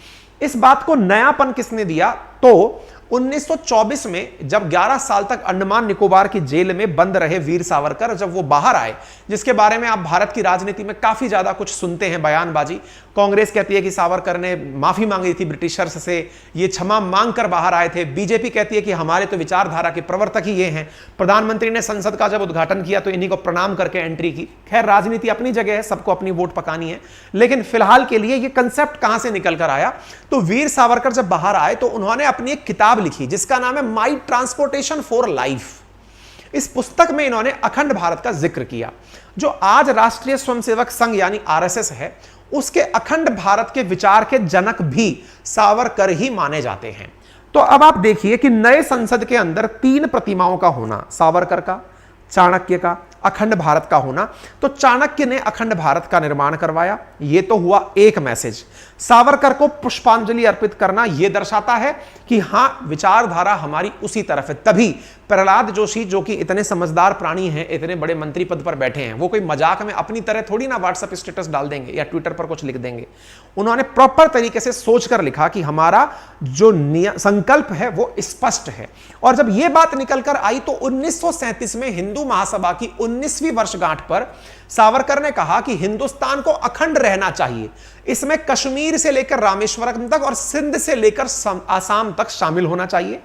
Speaker 1: इस बात को नयापन किसने दिया, तो 1924 में जब 11 साल तक अंडमान निकोबार की जेल में बंद रहे वीर सावरकर, जब वो बाहर आए, जिसके बारे में आप भारत की राजनीति में काफी ज्यादा कुछ सुनते हैं, बयानबाजी। कांग्रेस कहती है कि सावरकर ने माफी मांगी थी ब्रिटिशर्स से, ये क्षमा मांग कर बाहर आए थे। बीजेपी कहती है कि हमारे तो विचारधारा के प्रवर्तक ही ये हैं। प्रधानमंत्री ने संसद का जब उद्घाटन किया तो इन्हीं को प्रणाम करके एंट्री की। खैर, राजनीति अपनी जगह है, सबको अपनी वोट पकानी है, लेकिन फिलहाल के लिए ये कंसेप्ट कहां से निकल कर आया, तो वीर सावरकर जब बाहर आए तो उन्होंने अपनी एक किताब लिखी जिसका नाम है माई ट्रांसपोर्टेशन फॉर लाइफ। इस पुस्तक में इन्होंने अखंड भारत का जिक्र किया। जो आज राष्ट्रीय स्वयंसेवक संघ यानी आरएसएस है, उसके अखंड भारत के विचार के जनक भी सावरकर ही माने जाते हैं। तो अब आप देखिए कि नए संसद के अंदर 3 प्रतिमाओं का होना, सावरकर का, चाणक्य का, अखंड भारत का होना। तो चाणक्य ने अखंड भारत का निर्माण करवाया, यह तो हुआ एक मैसेज। सावरकर को पुष्पांजलि अर्पित करना यह दर्शाता है कि हां, विचारधारा हमारी उसी तरफ है। तभी प्रहलाद जोशी, जो कि इतने समझदार प्राणी हैं, इतने बड़े मंत्री पद पर बैठे हैं, वो कोई मजाक में अपनी तरह थोड़ी ना व्हाट्सएप स्टेटस डाल देंगे या ट्विटर पर कुछ लिख देंगे। उन्होंने प्रॉपर तरीके से सोचकर लिखा कि हमारा जो संकल्प है वो स्पष्ट है। और जब यह बात निकल कर आई तो 1937 में हिंदू महासभा की 19वीं वर्षगांठ पर सावरकर ने कहा कि हिंदुस्तान को अखंड रहना चाहिए, इसमें कश्मीर से लेकर रामेश्वरम तक और सिंध से लेकर आसाम तक शामिल होना चाहिए।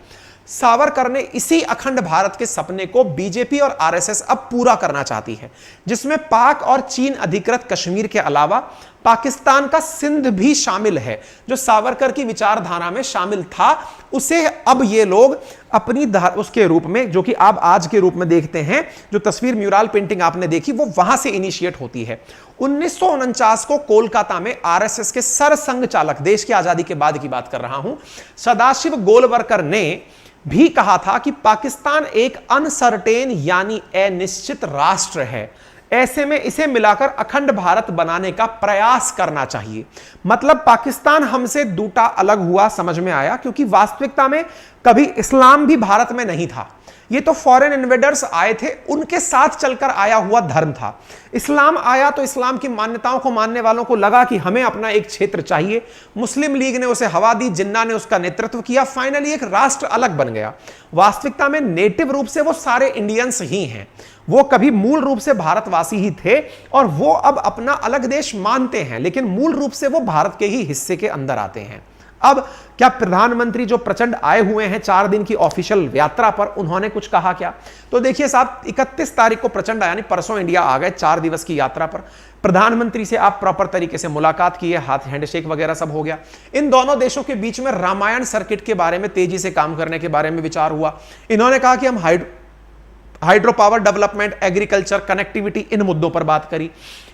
Speaker 1: सावरकर ने इसी अखंड भारत के सपने को बीजेपी और आरएसएस अब पूरा करना चाहती है, जिसमें पाक और चीन अधिकृत कश्मीर के अलावा पाकिस्तान का सिंध भी शामिल है। जो सावरकर की विचारधारा में शामिल था, उसे अब ये लोग अपनी उसके रूप में, जो कि आप आज के रूप में देखते हैं, जो तस्वीर म्यूरल पेंटिंग आपने देखी वो वहां से इनिशिएट होती है। 1949 को कोलकाता में आरएसएस के सरसंघ चालक, देश की आजादी के बाद की बात कर रहा हूं, सदाशिव गोलवरकर ने भी कहा था कि पाकिस्तान एक अनसर्टेन यानी अनिश्चित राष्ट्र है, ऐसे में इसे मिलाकर अखंड भारत बनाने का प्रयास करना चाहिए। मतलब पाकिस्तान हमसे टूटा अलग हुआ समझ में आया, क्योंकि वास्तविकता में कभी इस्लाम भी भारत में नहीं था। ये तो फॉरेन इन्वेडर्स आए थे, उनके साथ चलकर आया हुआ धर्म था। इस्लाम आया तो इस्लाम की मान्यताओं को मानने वालों को लगा कि हमें अपना एक क्षेत्र चाहिए। मुस्लिम लीग ने उसे हवा दी, जिन्ना ने उसका नेतृत्व किया, फाइनली एक राष्ट्र अलग बन गया। वास्तविकता में नेटिव रूप से वो सारे इंडियंस ही हैं, वो कभी मूल रूप से भारतवासी ही थे और वो अब अपना अलग देश मानते हैं, लेकिन मूल रूप से वो भारत के ही हिस्से के अंदर आते हैं। अब क्या प्रधानमंत्री जो प्रचंड आए हुए हैं 4 दिन की ऑफिशियल यात्रा पर, उन्होंने कुछ कहा क्या? तो देखिए साहब, 31 तारीख को प्रचंड यानी परसों इंडिया आ गए 4 दिवस की यात्रा पर। प्रधानमंत्री से आप प्रॉपर तरीके से मुलाकात की है, हाथ हैंडशेक वगैरह सब हो गया। इन दोनों देशों के बीच में रामायण सर्किट के बारे में तेजी से काम करने के बारे में विचार हुआ। इन्होंने कहा कि हम hydro power development, agriculture, connectivity, इन मुद्दों पर बात करी।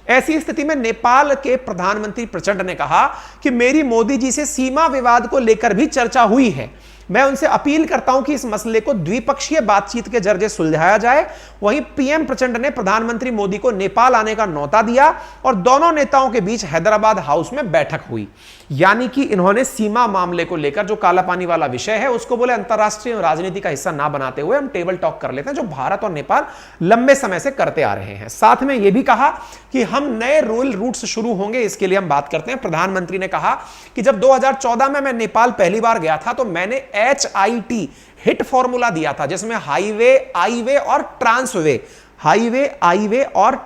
Speaker 1: ऐसी स्थिति में नेपाल के प्रधानमंत्री प्रचंड ने कहा कि मेरी मोदी जी से सीमा विवाद को लेकर भी चर्चा हुई है। मैं उनसे अपील करता हूं कि इस मसले को द्विपक्षीय बातचीत के जरिए सुलझाया जाए। वहीं पीएम प्रचंड ने प्रधानमंत्री मोदी को नेपाल आने का न्योता दिया और दोनों नेताओं के बीच हैदराबाद हाउस में बैठक हुई। यानी कि इन्होंने सीमा मामले को लेकर जो काला पानी वाला विषय है उसको बोले अंतरराष्ट्रीय राजनीति का हिस्सा ना बनाते हुए हम टेबल टॉक कर लेते हैं, जो भारत और नेपाल लंबे समय से करते आ रहे हैं। साथ में यह भी कहा कि हम नए रूल रूट्स शुरू होंगे, इसके लिए हम बात करते हैं। प्रधानमंत्री ने कहा कि जब 2014 में मैं नेपाल पहली बार गया था तो मैंने HIT हिट फॉर्मूला दिया था, जिसमें हाईवे, आईवे और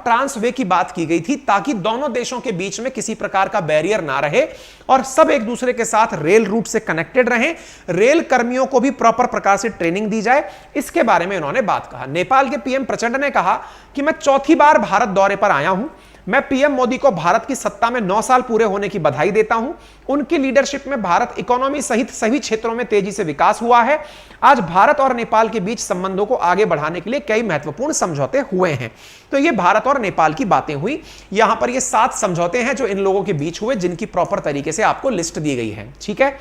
Speaker 1: ट्रांसवे की बात की गई थी, ताकि दोनों देशों के बीच में किसी प्रकार का बैरियर ना रहे और सब एक दूसरे के साथ रेल रूट से कनेक्टेड रहें। रेल कर्मियों को भी प्रॉपर प्रकार से ट्रेनिंग दी जाए, इसके बारे में इन्होंने बात कहा। नेपाल के पीएम प्रचंड ने कहा कि मैं चौथी बार भारत दौरे पर आया हूं। मैं पीएम मोदी को भारत की सत्ता में 9 साल पूरे होने की बधाई देता हूं। उनकी लीडरशिप में भारत इकोनॉमी सहित सभी क्षेत्रों में तेजी से विकास हुआ है। आज भारत और नेपाल के बीच संबंधों को आगे बढ़ाने के लिए कई महत्वपूर्ण समझौते हुए हैं। तो ये भारत और नेपाल की बातें हुई। यहां पर ये 7 समझौते हैं जो इन लोगों के बीच हुए, जिनकी प्रॉपर तरीके से आपको लिस्ट दी गई है। ठीक है,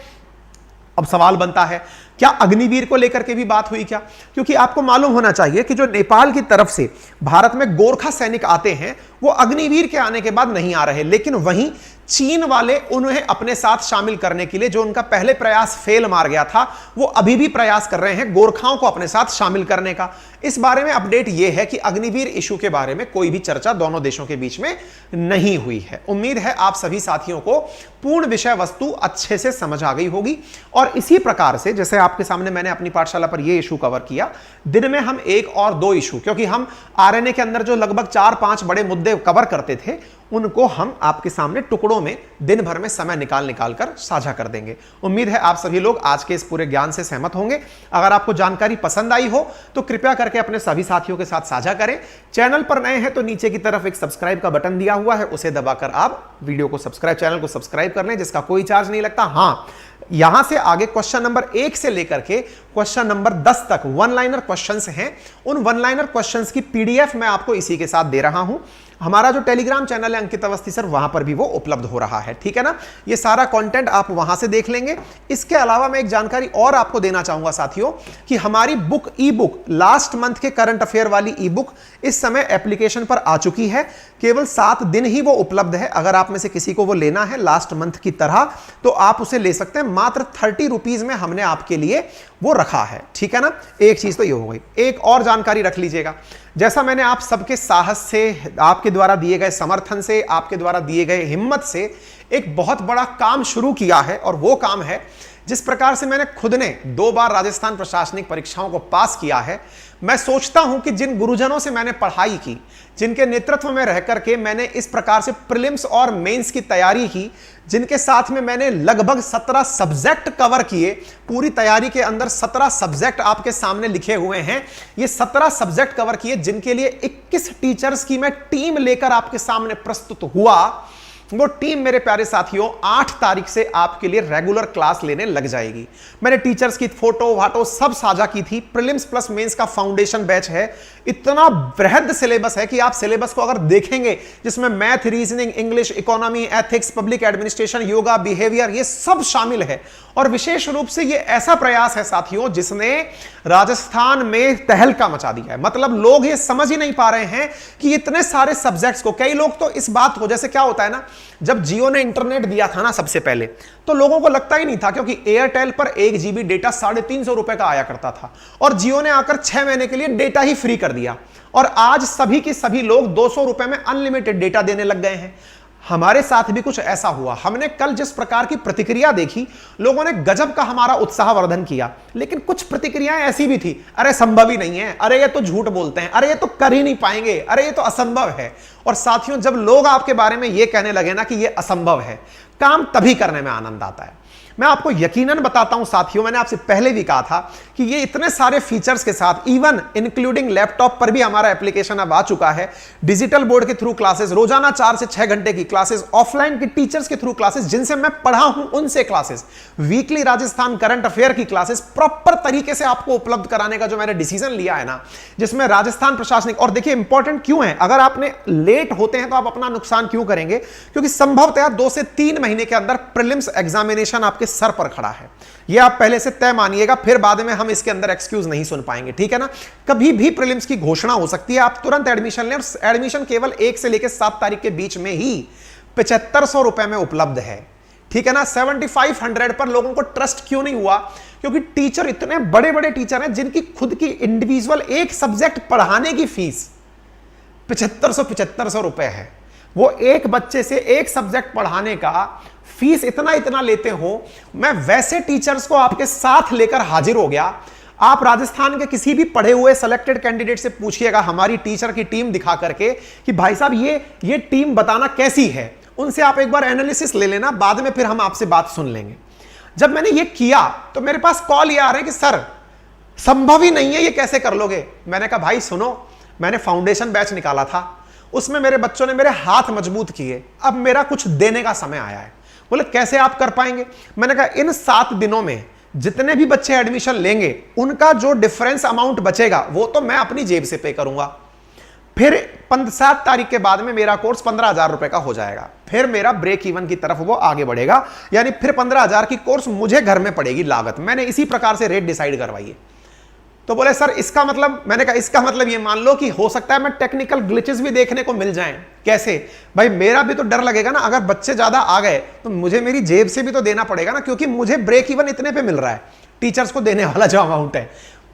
Speaker 1: अब सवाल बनता है क्या अग्निवीर को लेकर के भी बात हुई क्या? क्योंकि आपको मालूम होना चाहिए कि जो नेपाल की तरफ से भारत में गोरखा सैनिक आते हैं वो अग्निवीर के आने के बाद नहीं आ रहे, लेकिन वहीं चीन वाले उन्हें अपने साथ शामिल करने के लिए, जो उनका पहले प्रयास फेल मार गया था, वो अभी भी प्रयास कर रहे हैं गोरखाओं को अपने साथ शामिल करने का। इस बारे में अपडेट यह है कि अग्निवीर इशू के बारे में कोई भी चर्चा दोनों देशों के बीच में नहीं हुई है। उम्मीद है आप सभी साथियों को पूर्ण विषय वस्तु अच्छे से समझ आ गई होगी। और इसी प्रकार से जैसे आपके सामने मैंने अपनी पाठशाला पर यह इशू कवर किया, दिन में हम 1 और 2 इशू, क्योंकि हम आरएनए के अंदर जो लगभग 4-5 बड़े मुद्दे कवर करते थे, उनको हम आपके सामने टुकड़ों में दिन भर में समय निकाल कर साझा कर देंगे। उम्मीद है आप सभी लोग आज के इस पूरे ज्ञान से सहमत होंगे। अगर आपको जानकारी पसंद आई हो तो कृपया करके अपने सभी साथियों के साथ साझा करें। चैनल पर नए हैं तो नीचे की तरफ एक सब्सक्राइब का बटन दिया हुआ है, उसे दबाकर आप वीडियो को चैनल को सब्सक्राइब कर लें, जिसका कोई चार्ज नहीं लगता। हाँ, यहां से आगे क्वेश्चन नंबर 1 से लेकर के क्वेश्चन नंबर 10 तक वन लाइनर क्वेश्चंस हैं। उन वन लाइनर क्वेश्चंस की पीडीएफ मैं आपको इसी के साथ दे रहा हूं। हमारा जो टेलीग्राम चैनल है अंकित अवस्थी सर, वहां पर भी वो उपलब्ध हो रहा है। ठीक है ना, ये सारा कंटेंट आप वहां से देख लेंगे। इसके अलावा मैं एक जानकारी और आपको देना चाहूंगा साथियों कि हमारी बुक, ई बुक, लास्ट मंथ के करंट अफेयर वाली ई बुक इस समय एप्लीकेशन पर आ चुकी है। केवल 7 दिन ही वो उपलब्ध है। अगर आप में से किसी को वो लेना है लास्ट मंथ की तरह तो आप उसे ले सकते हैं। मात्र 30 रुपीज में हमने आपके लिए वो रखा है। ठीक है ना, एक चीज तो ये हो गई। एक और जानकारी रख लीजिएगा, जैसा मैंने आप सबके साहस से, आपके द्वारा दिए गए समर्थन से, आपके द्वारा दिए गए हिम्मत से एक बहुत बड़ा काम शुरू किया है, और वो काम है जिस प्रकार से मैंने खुद ने 2 बार राजस्थान प्रशासनिक परीक्षाओं को पास किया है। मैं सोचता हूं कि जिन गुरुजनों से मैंने पढ़ाई की, जिनके नेतृत्व में रह करके मैंने इस प्रकार से प्रीलिम्स और मेंस की तैयारी की, जिनके साथ में मैंने लगभग 17 सब्जेक्ट कवर किए, पूरी तैयारी के अंदर 17 सब्जेक्ट आपके सामने लिखे हुए हैं। ये 17 सब्जेक्ट कवर किए, जिनके लिए 21 टीचर्स की मैं टीम लेकर आपके सामने प्रस्तुत हुआ। वो टीम मेरे प्यारे साथियों 8 तारीख से आपके लिए रेगुलर क्लास लेने लग जाएगी। मैंने टीचर्स की फोटो वाटो सब साझा की थी। प्रीलिम्स प्लस मेंस का फाउंडेशन बैच है। इतना बृहद सिलेबस है कि आप सिलेबस को अगर देखेंगे, जिसमें math, reasoning, English, economy, ethics, public administration, yoga, behaviour, ये सब शामिल है। और विशेष रूप से ये ऐसा प्रयास है साथियों जिसने राजस्थान में तहलका मचा दिया है। मतलब लोग ये समझ ही नहीं पा रहे हैं कि इतने सारे सब्जेक्ट्स को, कई लोग तो इस बात को, जैसे क्या होता है ना, जब जियो ने इंटरनेट दिया था ना सबसे पहले, तो लोगों को लगता ही नहीं था, क्योंकि एयरटेल पर 1 GB डेटा 350 रुपए का आया करता था, और जियो ने आकर 6 महीने के लिए डेटा ही फ्री कर दिया। और आज सभी के सभी लोग 200 रुपए में अनलिमिटेड डेटा देने लग गए हैं। हमारे साथ भी कुछ ऐसा हुआ। हमने कल जिस प्रकार की प्रतिक्रिया देखी, लोगों ने गजब का हमारा उत्साहवर्धन किया, लेकिन कुछ प्रतिक्रियाएं ऐसी भी थी, अरे संभव ही नहीं है, अरे ये तो झूठ बोलते हैं, अरे ये तो कर ही नहीं पाएंगे, अरे ये तो असंभव है। और साथियों, जब लोग आपके बारे में ये कहने लगे ना कि ये असंभव है, काम तभी करने में आनंद आता है। मैं आपको यकीनन बताता हूं साथियों, मैंने आपसे पहले भी कहा था कि ये इतने सारे फीचर्स के साथ, इवन इंक्लूडिंग लैपटॉप पर भी हमारा एप्लीकेशन अब आ चुका है। डिजिटल बोर्ड के थ्रू क्लासेस, रोजाना 4 से 6 घंटे की क्लासेस, ऑफलाइन के टीचर्स के थ्रू क्लासेस जिनसे मैं पढ़ा हूं उनसे classes, weekly Rajasthan current affair की क्लासेस प्रॉपर तरीके से आपको उपलब्ध कराने का जो मैंने डिसीजन लिया है ना, जिसमें राजस्थान प्रशासनिक, और देखिए इंपॉर्टेंट क्यों है, अगर आपने लेट होते हैं तो आप अपना नुकसान क्यों करेंगे, क्योंकि संभवतः 2 से 3 महीने के अंदर प्रीलिम्स एग्जामिनेशन आपके सर पर खड़ा है। ये आप पहले से तय मानिएगा, फिर बाद में हम इसके अंदर एक्सक्यूज नहीं सुन पाएंगे, ठीक है ना। कभी भी प्रीलिम्स की घोषणा हो सकती है, आप तुरंत एडमिशन लें, और एडमिशन केवल 1 से लेकर 7 तारीख के बीच में ही 7500 रुपए में उपलब्ध है, ठीक है ना। 7500 पर लोगों को ट्रस्ट क्यों नहीं हुआ, क्योंकि टीचर इतने बड़े बड़े टीचर हैं जिनकी खुद की इंडिविजुअल एक सब्जेक्ट पढ़ाने की फीस 7500 रुपए है। वो एक बच्चे से एक सब्जेक्ट पढ़ाने का फीस इतना लेते हो। मैं वैसे टीचर्स को आपके साथ लेकर हाजिर हो गया। आप राजस्थान के किसी भी पढ़े हुए सेलेक्टेड कैंडिडेट से पूछिएगा हमारी टीचर की टीम दिखा करके कि भाई साहब ये टीम बताना कैसी है, उनसे आप एक बार एनालिसिस ले लेना, बाद में फिर हम आपसे बात सुन लेंगे। जब मैंने ये किया तो मेरे पास कॉल ये आ रहे हैं कि सर संभव ही नहीं है, ये कैसे कर लोगे। मैंने कहा भाई सुनो, मैंने फाउंडेशन बैच निकाला था, उसमें मेरे बच्चों ने मेरे हाथ मजबूत किए, अब मेरा कुछ देने का समय आया है। बोले कैसे आप कर पाएंगे। मैंने कहा इन 7 दिनों में जितने भी बच्चे एडमिशन लेंगे उनका जो डिफरेंस अमाउंट बचेगा वो तो मैं अपनी जेब से पे करूंगा। फिर 7 तारीख के बाद में मेरा कोर्स 15,000 रुपए का हो जाएगा, फिर मेरा ब्रेक इवन की तरफ वो आगे बढ़ेगा, यानी फिर 15,000 की कोर्स मुझे घर में पड़ेगी लागत। मैंने इसी प्रकार से रेट डिसाइड करवाई है। तो बोले सर इसका मतलब, मैंने कहा इसका मतलब ये मान लो कि हो सकता है मैं टेक्निकल ग्लिचेस भी देखने को मिल जाएं। कैसे भाई, मेरा भी तो डर लगेगा ना, अगर बच्चे ज्यादा आ गए तो मुझे मेरी जेब से भी तो देना पड़ेगा ना, क्योंकि मुझे ब्रेक इवन इतने पे मिल रहा है, टीचर्स को देने वाला जो अमाउंट है।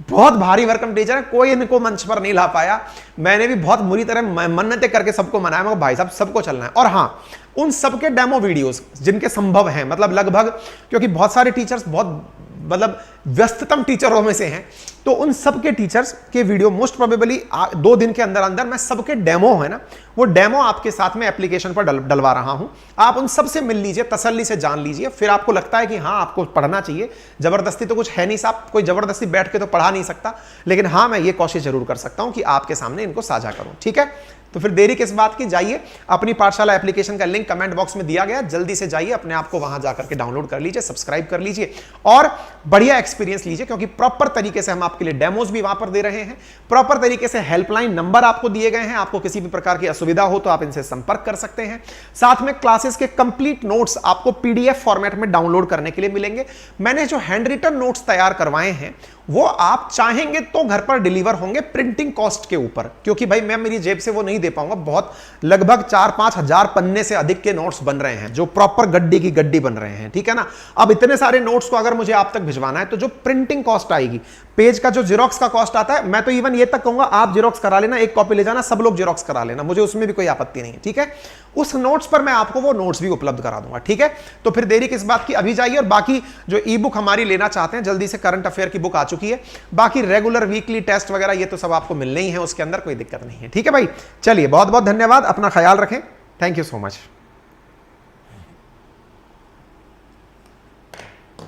Speaker 1: बहुत भारी भरकम टीचर है, कोई इनको मंच पर नहीं ला पाया। मैंने भी बहुत बुरी तरह मन्नतें करके सबको मनाया, मगर भाई साहब सबको चलना है। और हाँ, उन सबके डेमो वीडियोस जिनके संभव हैं, मतलब लगभग, क्योंकि बहुत सारे टीचर्स बहुत मतलब व्यस्ततम टीचरों में से हैं, तो उन सबके टीचर्स के वीडियो मोस्ट प्रोबेबली 2 दिन के अंदर अंदर मैं सबके डेमो है ना, वो डेमो आपके साथ में एप्लीकेशन पर डलवा रहा हूं। आप उन सब से मिल लीजिए, तसल्ली से जान लीजिए, फिर आपको लगता है कि हाँ आपको पढ़ना चाहिए। जबरदस्ती तो कुछ है नहीं साहब, कोई जबरदस्ती बैठ के तो पढ़ा नहीं सकता, लेकिन हाँ मैं ये कोशिश जरूर कर सकता हूं कि आपके सामने इनको साझा करूं, ठीक है। तो फिर देरी किस बात की, जाइए अपनी पाठशाला एप्लीकेशन का लिंक कमेंट बॉक्स में दिया गया, जल्दी से जाइए अपने आप को वहां जाकर के डाउनलोड कर लीजिए, सब्सक्राइब कर लीजिए और बढ़िया एक्सपीरियंस लीजिए, क्योंकि प्रॉपर तरीके से हम आपके लिए डेमोज भी वहां पर दे रहे हैं। प्रॉपर तरीके से हेल्पलाइन नंबर आपको दिए गए हैं, आपको किसी भी प्रकार की असुविधा हो तो आप इनसे संपर्क कर सकते हैं। साथ में क्लासेस के कंप्लीट नोट्स आपको पीडीएफ फॉर्मेट में डाउनलोड करने के लिए मिलेंगे। मैंने जो हैंड रिटन नोट्स तैयार करवाए हैं वो आप चाहेंगे तो घर पर डिलीवर होंगे प्रिंटिंग कॉस्ट के ऊपर, क्योंकि भाई मैं मेरी जेब से वो नहीं दे पाऊंगा। बहुत लगभग 4-5 हजार पन्ने से अधिक के नोट्स बन रहे हैं, जो प्रॉपर गड्डी की गड्डी बन रहे हैं, ठीक है ना। अब इतने सारे नोट्स को अगर मुझे आप तक भिजवाना है तो जो प्रिंटिंग कॉस्ट आएगी, पेज का जो जेरोक्स का कॉस्ट आता है, मैं तो इवन ये तक कहूंगा आप जेरोक्स करा लेना, एक कॉपी ले जाना, सब लोग जेरोक्स करा लेना, मुझे उसमें भी कोई आपत्ति नहीं है, ठीक है। उस नोट्स पर मैं आपको वो नोट्स भी उपलब्ध करा दूंगा, ठीक है। तो फिर देरी किस बात की, अभी जाइए। और बाकी जो ई बुक हमारी लेना चाहते हैं, जल्दी से करंट अफेयर की बुक आ चुकी है, बाकी रेगुलर वीकली टेस्ट वगैरह ये तो सब आपको मिलने ही है, उसके अंदर कोई दिक्कत नहीं है, ठीक है भाई। चलिए बहुत बहुत धन्यवाद, अपना ख्याल रखें, थैंक यू सो मच।